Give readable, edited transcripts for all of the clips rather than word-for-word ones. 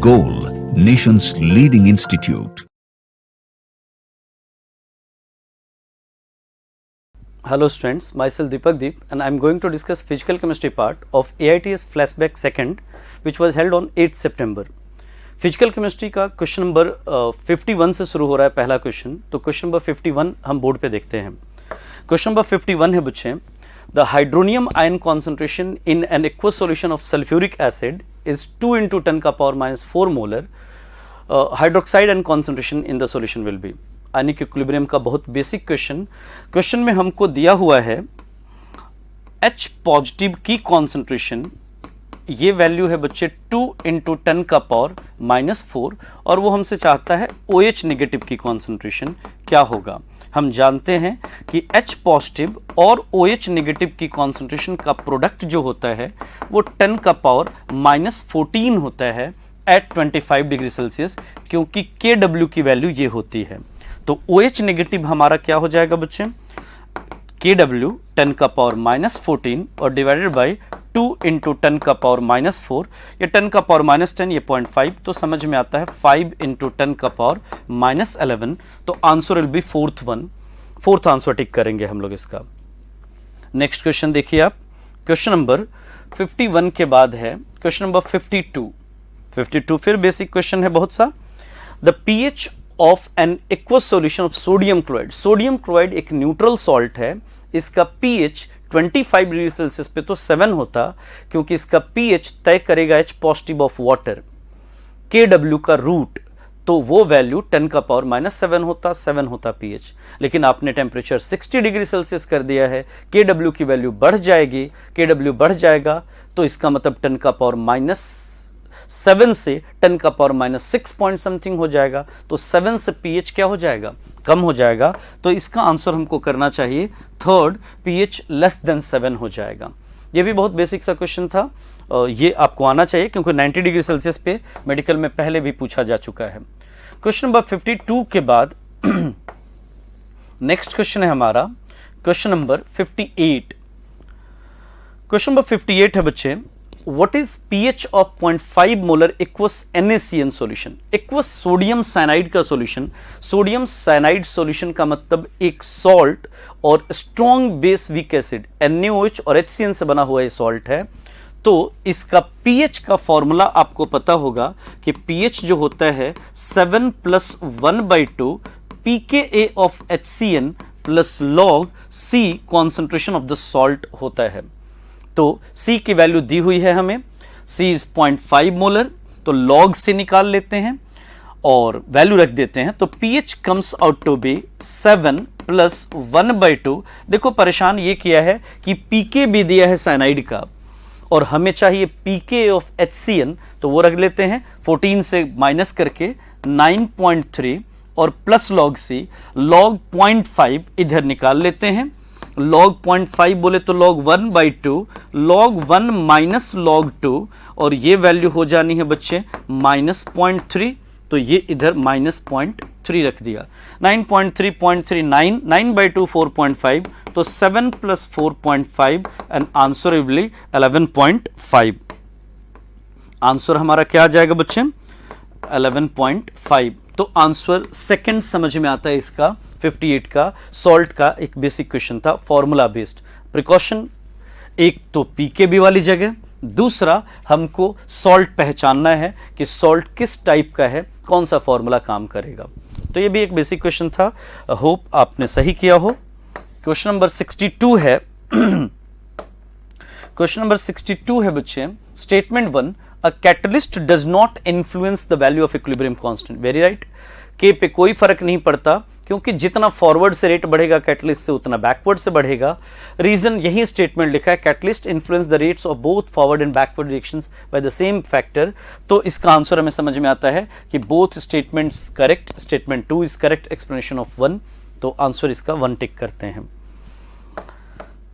Goal, nation's leading institute. Hello students, myself Deepak Deep and I am going to discuss physical chemistry part of AITS flashback second which was held on 8 September. Physical chemistry का question number 51 से शुरू हो रहा है पहला question, तो question number 51 हम board पे देखते हैं। क्वेश्चन नंबर 51 है बच्चे, the hydronium ion concentration in an aqueous solution of sulphuric acid is 2 × 10⁻⁴ molar, hydroxide and concentration in the solution will be. Ionic equilibrium का बहुत बेसिक क्वेश्चन में हमको दिया हुआ है H पॉजिटिव की कॉन्सेंट्रेशन, ये वैल्यू है बच्चे 2 × 10⁻⁴ और वो हमसे चाहता है OH नेगेटिव की कॉन्सेंट्रेशन क्या होगा। हम जानते हैं कि H पॉजिटिव और OH नेगेटिव की कॉन्सेंट्रेशन का प्रोडक्ट जो होता है वो 10⁻⁻14 होता है एट 25 डिग्री सेल्सियस, क्योंकि Kw की वैल्यू ये होती है। तो OH नेगेटिव हमारा क्या हो जाएगा बच्चे, Kw 10⁻⁻14 और डिवाइडेड बाई 2 × 10⁻⁻4, ये 10⁻⁻10 ये 0.5, तो समझ में आता है 5 × 10⁻⁻11, तो answer will B fourth answer tick करेंगे हम लोग इसका। नेक्स्ट क्वेश्चन देखिए आप, क्वेश्चन नंबर 51 के बाद है क्वेश्चन नंबर 52 फिर बेसिक क्वेश्चन है बहुत सा। The pH of an aqueous solution of sodium chloride, sodium chloride एक न्यूट्रल सॉल्ट है, इसका पीएच 25 डिग्री सेल्सियस पे तो 7 होता, क्योंकि इसका पीएच तय करेगा H positive of water, Kw का रूट, तो वो वैल्यू 10⁻⁻7 होता, 7 होता पीएच। लेकिन आपने टेम्परेचर 60 डिग्री सेल्सियस कर दिया है, Kw की वैल्यू बढ़ जाएगी, Kw बढ़ जाएगा तो इसका मतलब 10⁻⁻7 से 10⁻⁻6 पॉइंट समथिंग हो जाएगा, तो 7 से पीएच क्या हो जाएगा, कम हो जाएगा। तो इसका आंसर हमको करना चाहिए थर्ड, पीएच लेस देन 7 हो जाएगा। ये भी बहुत बेसिक सा क्वेश्चन था, ये आपको आना चाहिए क्योंकि 90 डिग्री सेल्सियस पे मेडिकल में पहले भी पूछा जा चुका है। क्वेश्चन नंबर 52 के बाद नेक्स्ट क्वेश्चन है हमारा क्वेश्चन नंबर 58। क्वेश्चन नंबर 58 है बच्चे, What is pH of 0.5 molar aqueous NaCN solution, aqueous sodium cyanide का सॉल्यूशन। सोडियम साइनाइड सॉल्यूशन का मतलब एक सॉल्ट और strong base weak acid NaOH और HCN से बना हुआ ये सॉल्ट है। तो इसका pH का फॉर्मूला आपको पता होगा कि pH जो होता है 7 + 1/2 pKa of HCN plus log C concentration of the salt होता है। तो C की वैल्यू दी हुई है हमें, C इज 0.5 मोलर, तो log से निकाल लेते हैं और वैल्यू रख देते हैं, तो pH comes out to be 7 + 1/2। देखो परेशान ये किया है कि pK भी दिया है साइनाइड का और हमें चाहिए pK ऑफ HCN, तो वो रख लेते हैं 14 से माइनस करके 9.3 और प्लस log C, log 0.5 इधर निकाल लेते हैं। log 0.5 बोले तो log 1/2, log 1 माइनस log 2 और ये वैल्यू हो जानी है बच्चे -0.3, तो ये इधर -0.3 रख दिया। 9.3 0.39, 9/2 4.5, तो 7 + 4.5 and answer will B 11.5। Answer हमारा क्या आ जाएगा बच्चे, 11.5। तो आंसर सेकंड समझ में आता है इसका 58 का, सॉल्ट का एक बेसिक क्वेश्चन था फॉर्मूला बेस्ड। प्रिकॉशन एक तो पीकेबी वाली जगह, दूसरा हमको सॉल्ट पहचानना है कि सॉल्ट किस टाइप का है, कौन सा फॉर्मूला काम करेगा। तो ये भी एक बेसिक क्वेश्चन था, होप आपने सही किया हो। क्वेश्चन नंबर 62 है क्वेश्चन नंबर 62 है बच्चे, statement 1, A catalyst does not influence the value of equilibrium constant. Very right. K पे कोई फर्क नहीं पड़ता, क्योंकि जितना फॉरवर्ड से रेट बढ़ेगा कैटलिस्ट से उतना बैकवर्ड से बढ़ेगा। रीजन यही स्टेटमेंट लिखा है, catalyst influence the rates of both forward and backward directions by the same factor. तो इसका आंसर हमें समझ में आता है कि both statements correct, statement 2 is correct explanation of 1, तो आंसर इसका 1 टिक करते हैं।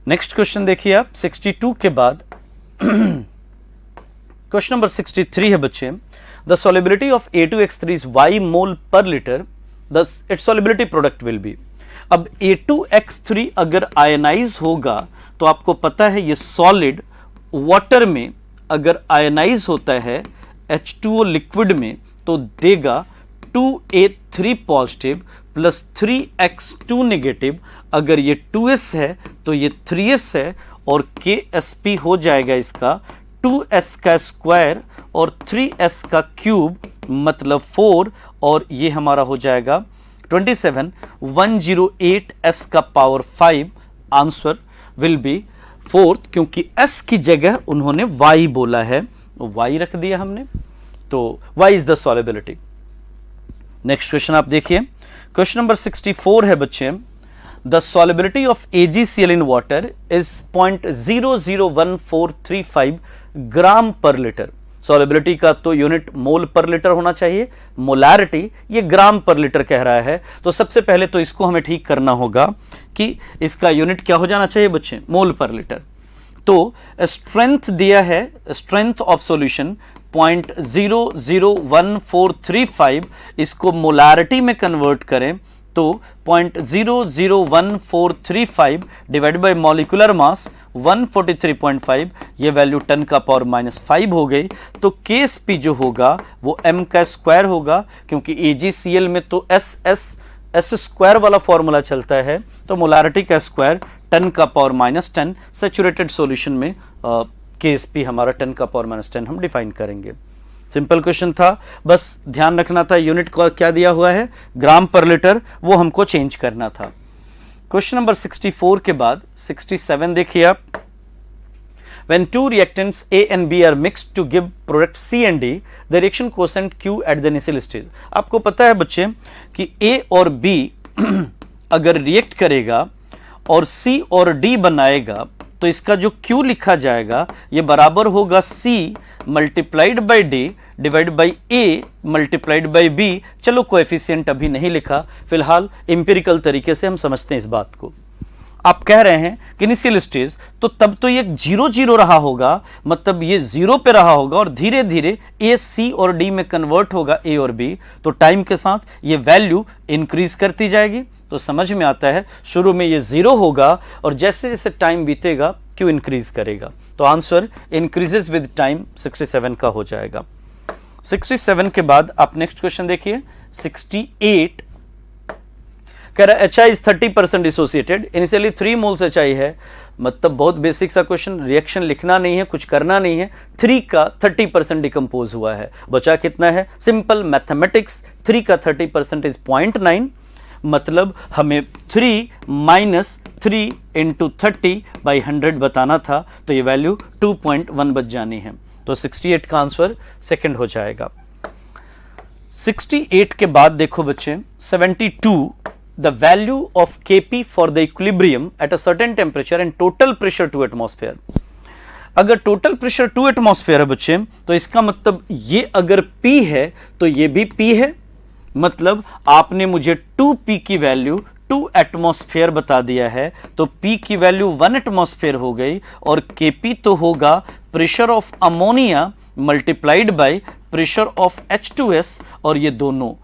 नेक्स्ट क्वेश्चन देखिए आप 62 के बाद क्वेश्चन नंबर 63 है बच्चे, the solubility of A2H3 is Y मोल पर litre, the it's solubility product will be. अब A2H3 अगर आयनाइज होगा तो आपको पता है ये सॉलिड वाटर में अगर आयनाइज होता है H2O लिक्विड में तो देगा 2A3 positive plus 3X2 negative. अगर ये 2S है तो ये 3S है और KSP हो जाएगा इसका 2S का स्क्वायर और 3S का क्यूब मतलब 4 और ये हमारा हो जाएगा 27 108S का पावर 5। आंसर विल बी 4 क्योंकि S की जगह उन्होंने Y बोला है, Y रख दिया हमने, तो Y is the solubility. Next question आप देखिए, क्वेश्चन नंबर 64 है बच्चे, the solubility of AgCl in water is 0.001435 ग्राम पर लीटर। सॉलिबिलिटी का तो यूनिट मोल पर लीटर होना चाहिए, मोलारिटी ये ग्राम पर लीटर कह रहा है, तो सबसे पहले तो इसको हमें ठीक करना होगा कि इसका यूनिट क्या हो जाना चाहिए बच्चे, मोल पर लीटर। तो स्ट्रेंथ दिया है, स्ट्रेंथ ऑफ सॉल्यूशन 0.001435, इसको मोलारिटी में कन्वर्ट करें तो 0.001435 डिवाइड बाय मॉलिक्यूलर मास 143.5, ये वैल्यू 10 का पावर -5 हो गई। तो KSP जो होगा वो m का स्क्वायर होगा, क्योंकि AgCl में तो S स्क्वायर वाला फॉर्मूला चलता है, तो मोलारिटी का स्क्वायर 10 का पावर -10। सैचुरेटेड सॉल्यूशन में KSP हमारा 10 का पावर -10 हम डिफाइन करेंगे। सिंपल क्वेश्चन था, बस ध्यान रखना था यूनिट को क्या दिया हुआ है, ग्राम पर लीटर, वो हमको चेंज करना था। क्वेश्चन नंबर 64 के बाद 67 देखिए आप, when two reactants A and B are mixed to give product C and D, the reaction quotient Q at the initial stage। आपको पता है बच्चे कि A और B अगर रिएक्ट करेगा और C और D बनाएगा तो इसका जो Q लिखा जाएगा ये बराबर होगा C multiplied by D divide by A multiplied by B। चलो कोएफिशिएंट अभी नहीं लिखा, फिलहाल इंपेरिकल तरीके से हम समझते हैं इस बात को। आप कह रहे हैं कि इनिशियल स्टेज, तो तब तो ये 0 रहा होगा, मतलब ये 0 पे रहा होगा और धीरे धीरे A C और D में कन्वर्ट होगा A और B, तो टाइम के साथ ये वैल्यू इंक्रीज करती जाएगी। तो समझ में आता है शुरू में ये 0 होगा और जैसे जैसे टाइम बीतेगा Q इंक्रीज करेगा, तो आंसर इंक्रीजेस विद टाइम 67 का हो जाएगा। 67 के बाद आप नेक्स्ट क्वेश्चन देखिए, 68 कह रहा है HI is 30% dissociated, initially 3 moles HI है, मतलब बहुत बेसिक सा क्वेश्चन, रिएक्शन लिखना नहीं है, कुछ करना नहीं है। 3 का 30% डिकम्पोज हुआ है, बचा कितना है, सिंपल मैथमेटिक्स, 3 का 30% इज 0.9, मतलब हमें 3 माइनस 3 इंटू 30 बाई 100 बताना था, तो ये वैल्यू 2.1 बच जानी है, तो 68 का आंसर सेकंड हो जाएगा। 68 के बाद देखो बच्चे 72, the value of Kp for the equilibrium at a certain temperature and total pressure 2 atmosphere। अगर टोटल प्रेशर 2 एटमॉस्फेयर है बच्चे, तो इसका मतलब ये अगर P है तो ये भी P है, मतलब आपने मुझे 2P की वैल्यू 2 एटमॉस्फेयर बता दिया है, तो P की वैल्यू 1 एटमॉस्फेयर हो गई और Kp तो होगा pressure of ammonia multiplied by pressure of H2S, और ये दोनों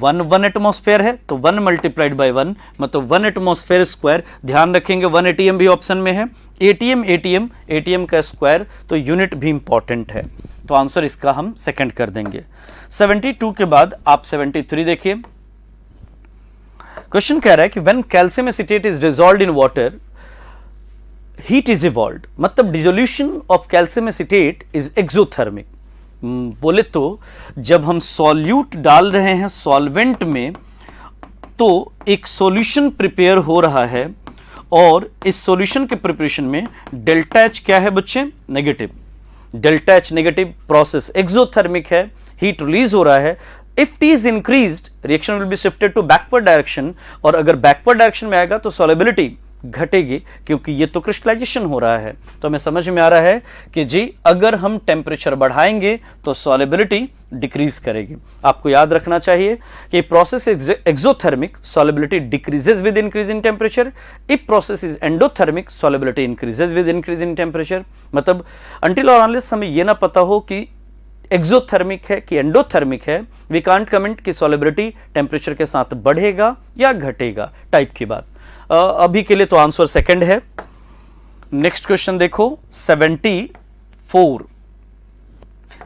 1 एटमॉस्फेयर है, तो 1 मल्टीप्लाइड बाय 1 मतलब 1 एटमॉस्फेयर स्क्वायर। ध्यान रखेंगे 1 ATM भी ऑप्शन में है, ATM का स्क्वायर, तो यूनिट भी इंपॉर्टेंट है, तो आंसर इसका हम सेकंड कर देंगे। 72 के बाद आप 73 देखिए, क्वेश्चन कह रहा है कि when calcium acetate is dissolved in water heat is evolved, मतलब dissolution of calcium acetate is exothermic. बोले तो जब हम सॉल्यूट डाल रहे हैं सॉल्वेंट में तो एक सॉल्यूशन प्रिपेयर हो रहा है और इस सॉल्यूशन के प्रिपरेशन में डेल्टा H क्या है बच्चे, negative, delta H negative, process exothermic है, हीट रिलीज हो रहा है। If T is increased reaction will be shifted to backward direction, और अगर बैकवर्ड डायरेक्शन में आएगा तो सॉलिबिलिटी घटेगी, क्योंकि ये तो क्रिस्टलाइजेशन हो रहा है। तो हमें समझ में आ रहा है कि जी अगर हम टेम्परेचर बढ़ाएंगे तो सॉलिबिलिटी डिक्रीज करेगी। आपको याद रखना चाहिए कि process is exothermic, solubility decreases with increase in temperature. If process is endothermic, solubility increases with increase in temperature. मतलब अंटिल और अनलेस हमें यह ना पता हो कि एक्सोथर्मिक है कि एंडोथर्मिक है, वी कांट कमेंट कि सॉलिबिलिटी टेम्परेचर के साथ बढ़ेगा या घटेगा, टाइप की बात। अभी के लिए तो आंसर सेकंड है। नेक्स्ट क्वेश्चन देखो 74।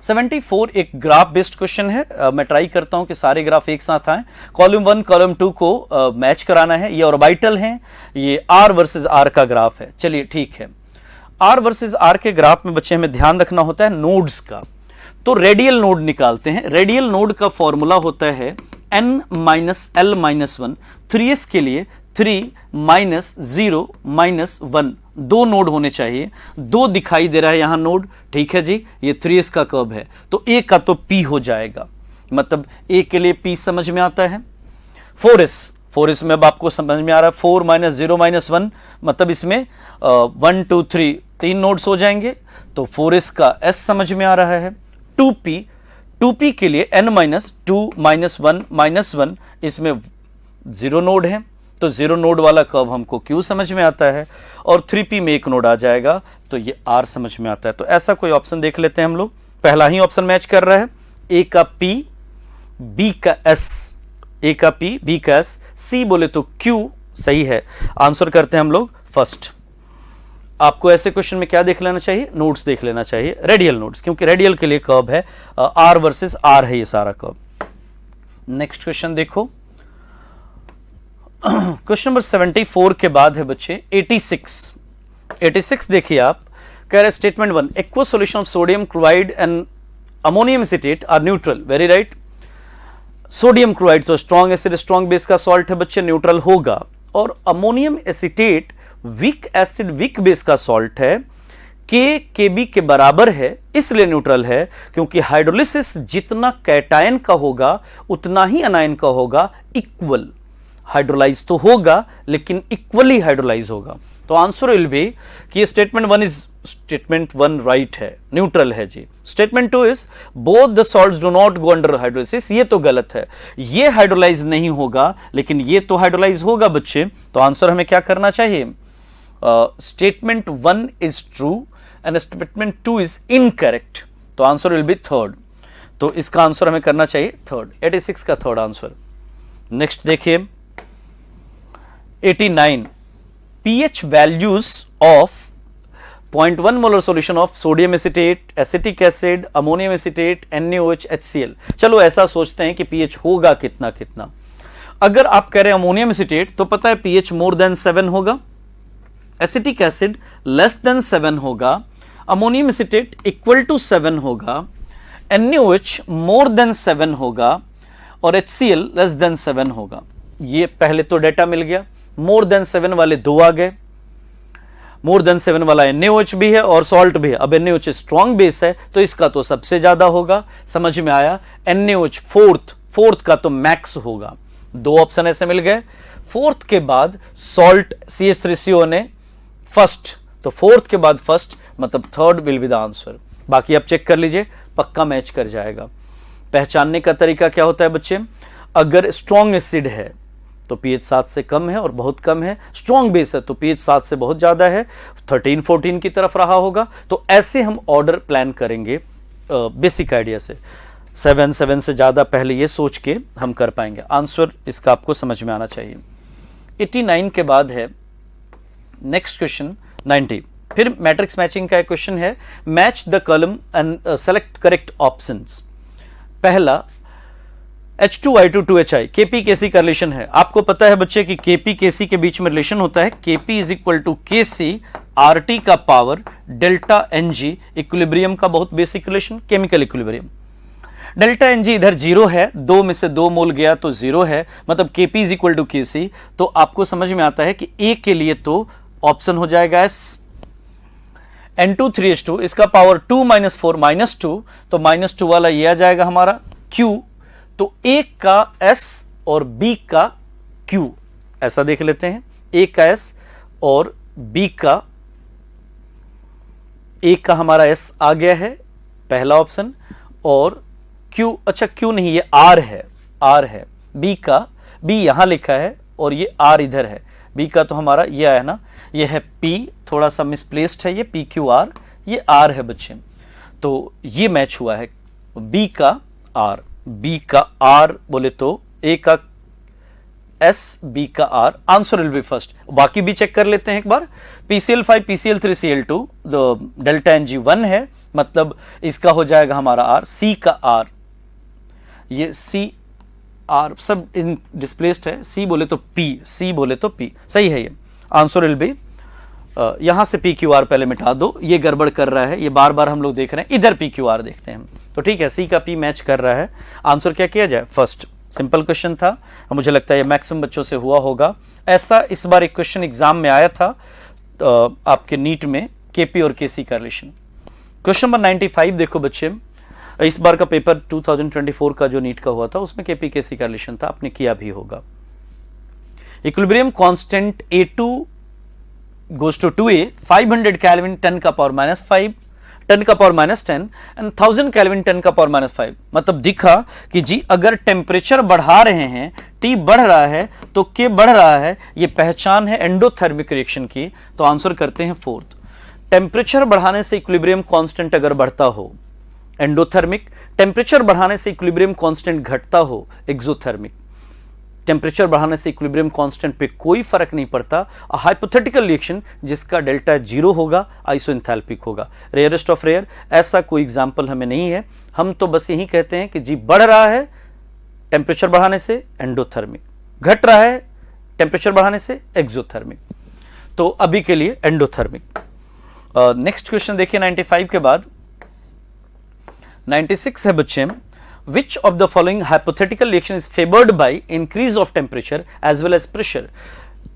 74 एक ग्राफ बेस्ड क्वेश्चन है। मैं ट्राई करता हूं कि सारे ग्राफ एक साथ आए। कॉलम 1 कॉलम 2 को मैच कराना है। ये ऑर्बिटल हैं, ये आर वर्सेस आर का ग्राफ है। चलिए ठीक है, आर वर्सेस आर के ग्राफ में बच्चे हमें ध्यान रखना होता है नोड्स का। तो रेडियल नोड निकालते हैं। रेडियल नोड का फॉर्मूला होता है n minus L minus 1। 3s के लिए 3 माइनस 0 माइनस 1, दो नोड होने चाहिए। दो दिखाई दे रहा है यहां नोड, ठीक है जी। ये 3s का कर्व है, तो a का तो p हो जाएगा, मतलब a के लिए p समझ में आता है। 4s में अब आपको समझ में आ रहा है 4 माइनस 0 माइनस 1, मतलब इसमें 1 2 3 तीन नोड्स हो जाएंगे, तो 4s का s समझ में आ रहा है। 2p के लिए n माइनस 2 माइनस 1 माइनस 1, इसमें 0 नोड है, तो 0 नोड वाला कर्व हमको Q समझ में आता है। और 3p में एक नोड आ जाएगा, तो ये R समझ में आता है। तो ऐसा कोई ऑप्शन देख लेते हैं हम लोग। पहला ही ऑप्शन मैच कर रहा है, A का P, B का S, A का P, B का S, C बोले तो Q सही है। आंसर करते हैं हम लोग फर्स्ट। आपको ऐसे क्वेश्चन में क्या देख लेना चाहिए? नोड्स देख लेना चाहिए, रेडियल नोड्स, क्योंकि रेडियल के लिए कर्व है, R वर्सेस R है ये सारा कर्व। नेक्स्ट क्वेश्चन देखो, क्वेश्चन नंबर 74 के बाद है बच्चे 86 देखिए आप, कह रहे statement 1, aqueous solution of sodium chloride and ammonium acetate are neutral. Very right. Sodium chloride तो स्ट्रॉन्ग एसिड स्ट्रॉन्ग बेस का सॉल्ट है बच्चे, न्यूट्रल होगा। और ammonium acetate weak acid weak base का सॉल्ट है, Kb के बराबर है, इसलिए न्यूट्रल है, क्योंकि हाइड्रोलिसिस जितना कैटायन का होगा उतना ही अनायन का होगा। इक्वल हाइड्रोलाइज तो होगा, लेकिन इक्वली हाइड्रोलाइज होगा। तो आंसर विल बी कि स्टेटमेंट 1 राइट है, न्यूट्रल है जी। Statement 2 is both the salts do not go under hydrolysis, ये तो गलत है, ये हाइड्रोलाइज नहीं होगा, लेकिन ये तो हाइड्रोलाइज होगा बच्चे। तो आंसर हमें क्या करना चाहिए? Statement 1 is true and statement 2 is incorrect, तो आंसर विल बी थर्ड। तो इसका आंसर हमें करना चाहिए थर्ड, 86 का थर्ड आंसर। नेक्स्ट देखिए 89, pH values of 0.1 molar solution of sodium acetate, acetic acid, ammonium acetate, NaOH, HCl। चलो ऐसा सोचते हैं कि pH होगा कितना कितना। अगर आप कह रहे हैं अमोनियम एसिटेट, तो पता है pH मोर देन 7 होगा, एसिटिक एसिड लेस देन 7 होगा, अमोनियम एसिटेट इक्वल टू 7 होगा, NaOH मोर देन 7 होगा, और HCl लेस देन 7 होगा। ये पहले तो डेटा मिल गया। मोर देन 7 वाले दो आ गए, मोर देन 7 वाला NaOH भी है और सॉल्ट भी है। अब NaOH स्ट्रॉन्ग बेस है, तो इसका तो सबसे ज्यादा होगा, समझ में आया। NaOH फोर्थ का तो मैक्स होगा। दो ऑप्शन ऐसे मिल गए। फोर्थ के बाद सॉल्ट CH3CO ने फर्स्ट, तो फोर्थ के बाद फर्स्ट, मतलब third will be the answer. बाकी आप चेक कर लीजिए, पक्का मैच कर जाएगा। पहचानने का तरीका क्या होता है बच्चे? अगर स्ट्रॉन्ग एसिड है तो pH 7 से कम है और बहुत कम है, स्ट्रॉन्ग बेस है तो pH 7 से बहुत ज्यादा है, 13-14 की तरफ रहा होगा। तो ऐसे हम ऑर्डर प्लान करेंगे बेसिक आइडिया से। 7 से ज्यादा पहले ये सोच के हम कर पाएंगे। आंसर इसका आपको समझ में आना चाहिए। 89 के बाद है नेक्स्ट क्वेश्चन 90। फिर मैट्रिक्स मैचिंग का एक क्वेश्चन है, match the column and select correct options. पहला H2I2 2HI, Kp Kc का रिलेशन है। आपको पता है बच्चे कि Kp Kc के बीच में रिलेशन होता है, Kp is equal to Kc RT का पावर डेल्टा Ng, इक्विलिब्रियम का बहुत basic relation, chemical equilibrium. Delta Ng इधर 0 है, 2 में से 2 मोल गया तो 0 है, मतलब Kp is equal to Kc। तो आपको समझ में आता है कि A के लिए तो ऑप्शन हो जाएगा S। N2 इसका पावर 2 - 4 -2, तो -2 वाला ये आ जाएगा हमारा Q। तो A का S और B का Q, ऐसा देख लेते हैं। A का S और B का, A का हमारा S आ गया है, पहला ऑप्शन, और Q, अच्छा Q नहीं, ये R है। B का, B यहां लिखा है और ये R इधर है। B का तो हमारा ये आया ना, ये है P, थोड़ा सा मिसप्लेस्ड है, ये PQR, ये R है बच्चे। तो ये मैच हुआ है B का R, B का R बोले तो A का S, B का R, answer will B first. बाकी भी चेक कर लेते हैं एक बार। PCl5 PCl3 Cl2 delta Ng1 है, मतलब इसका हो जाएगा हमारा R। C का R, ये C R सब डिस्प्लेस्ड है, C बोले तो P, C बोले तो P, सही है ये। आंसर विल बी यहां से PQR पहले मिटा दो, ये गड़बड़ कर रहा है, ये बार बार हम लोग देख रहे हैं, इधर PQR देखते हैं हम, तो ठीक है, C का P मैच कर रहा है। आंसर क्या किया जाए? फर्स्ट। सिंपल क्वेश्चन था, मुझे लगता है ये मैक्सिमम बच्चों से हुआ होगा। ऐसा इस बार एक क्वेश्चन एग्जाम में आया था आपके नीट में, KP और KC का रिलेशन। क्वेश्चन नंबर 95 देखो बच्चे, इस बार का पेपर 2024 का जो नीट का हुआ था उसमें KP KC का रिलेशन था, आपने किया भी होगा। Equilibrium constant A2 goes to 2A, 500 Kelvin 10 का पावर माइनस 5, 10 का पावर माइनस 10 एंड 1000 Kelvin 10 का पावर माइनस 5। मतलब दिखा कि जी अगर टेम्परेचर बढ़ा रहे हैं, T बढ़ रहा है तो K बढ़ रहा है, ये पहचान है एंडोथर्मिक रिएक्शन की, तो आंसर करते हैं फोर्थ। टेम्परेचर बढ़ाने से इक्विलिब्रियम कांस्टेंट अगर बढ़ता हो एंडोथर्मिक, टेम्परेचर बढ़ाने से इक्विलिब्रियम कांस्टेंट घटता हो एक्सोथर्मिक। टेम्परेचर बढ़ाने से इक्विलिब्रियम कांस्टेंट पे कोई फर्क नहीं पड़ता। हाइपोथेटिकल रिएक्शन जिसका डेल्टा 0 होगा, आइसोएंथैल्पिक होगा। रेयरेस्ट ऑफ रेयर, ऐसा कोई एग्जांपल हमें नहीं है। हम तो बस यही कहते हैं कि जी बढ़ रहा है टेम्परेचर बढ़ाने से एंडोथर्मिक, घट रहा है टेम्परेचर बढ़ाने से एक्सोथर्मिक, तो अभी के लिए एंडोथर्मिक। नेक्स्ट क्वेश्चन देखिए 95 के बाद 96 है बच्चे, which of the following hypothetical reaction is favored by increase of temperature as well as pressure?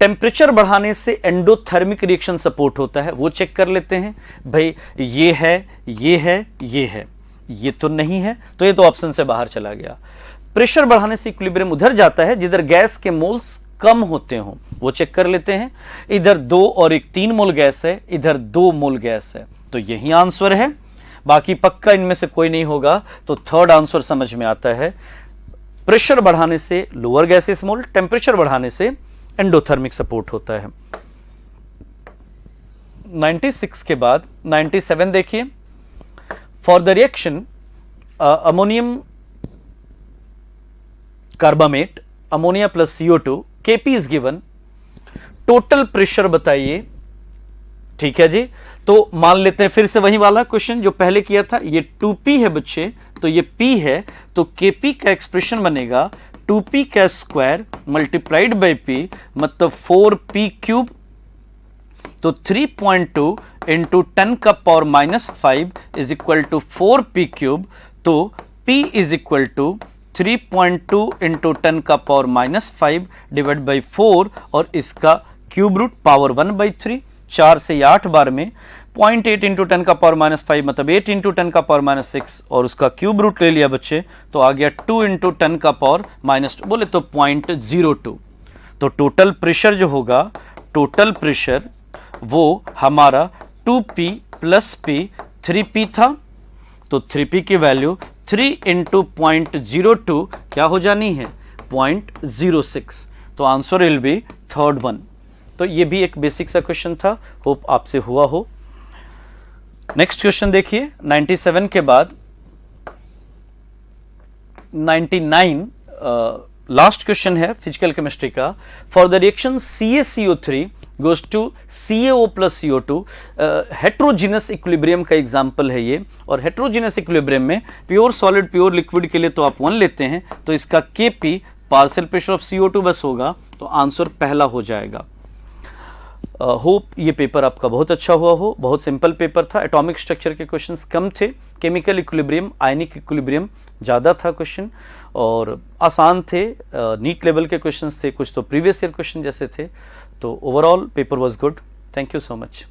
Temperature बढ़ाने से एंडोथर्मिक रिएक्शन सपोर्ट होता है, वो चेक कर लेते हैं। भाई ये है, ये है, ये है, ये तो नहीं है, तो ये तो ऑप्शन से बाहर चला गया। प्रेशर बढ़ाने से इक्विलिब्रियम उधर जाता है जिधर गैस के मोल्स कम होते हो, वो चेक कर लेते हैं। इधर 2 और 1 3 मोल गैस है, इधर 2 मोल गैस है, तो यही आंसर है। बाकी पक्का इनमें से कोई नहीं होगा, तो थर्ड आंसर समझ में आता है। प्रेशर बढ़ाने से लोअर गैसेस मोल, टेम्परेचर बढ़ाने से एंडोथर्मिक सपोर्ट होता है। 96 के बाद 97 देखिए, for the reaction ammonium carbamate, ammonia plus CO2, KP is given, total pressure बताइए। ठीक है जी, तो मान लेते हैं फिर से वही वाला क्वेश्चन जो पहले किया था। ये 2P है बच्चे, तो ये P है, तो KP का एक्सप्रेशन बनेगा 2P का स्क्वायर मल्टीप्लाइड बाई P, मतलब 4P क्यूब, तो 3.2 इंटू 10 का power minus 5 is equal to 4P cube, तो P is equal to 3.2 into 10 का पावर माइनस 5 डिवाइड बाई 4, और इसका क्यूब रूट पावर 1/3, 4 से 8 बार में 0.8 इंटू 10 का पावर माइनस 5, मतलब 8 इंटू 10 का पावर माइनस 6, और उसका क्यूब रूट ले लिया बच्चे, तो आ गया 2 इंटू 10 का पावर माइनस 2, बोले तो 0.02। तो टोटल प्रेशर जो होगा, टोटल प्रेशर वो हमारा 2P प्लस P 3P था, तो 3P की वैल्यू 3 इंटू 0.02 क्या हो जानी है? 0.06। तो answer will B third one. तो ये भी एक बेसिक सा क्वेश्चन था, होप आपसे हुआ हो। नेक्स्ट क्वेश्चन देखिए 97 के बाद 99, लास्ट क्वेश्चन है फिजिकल केमिस्ट्री का। For the reaction CaCO3 goes to CaO plus CO2, heterogeneous equilibrium का एग्जाम्पल है ये। और हेट्रोजीनस इक्विलिब्रियम में प्योर सॉलिड प्योर लिक्विड के लिए तो आप 1 लेते हैं, तो इसका Kp partial pressure of CO2 बस होगा, तो आंसर पहला हो जाएगा। होप ये पेपर आपका बहुत अच्छा हुआ हो। बहुत सिंपल पेपर था, एटॉमिक स्ट्रक्चर के क्वेश्चंस कम थे, केमिकल इक्विलिब्रियम आयनिक इक्विलिब्रियम ज़्यादा था क्वेश्चन, और आसान थे, नीट लेवल के क्वेश्चंस थे, कुछ तो प्रीवियस ईयर क्वेश्चन जैसे थे। तो overall paper was good. Thank you so much.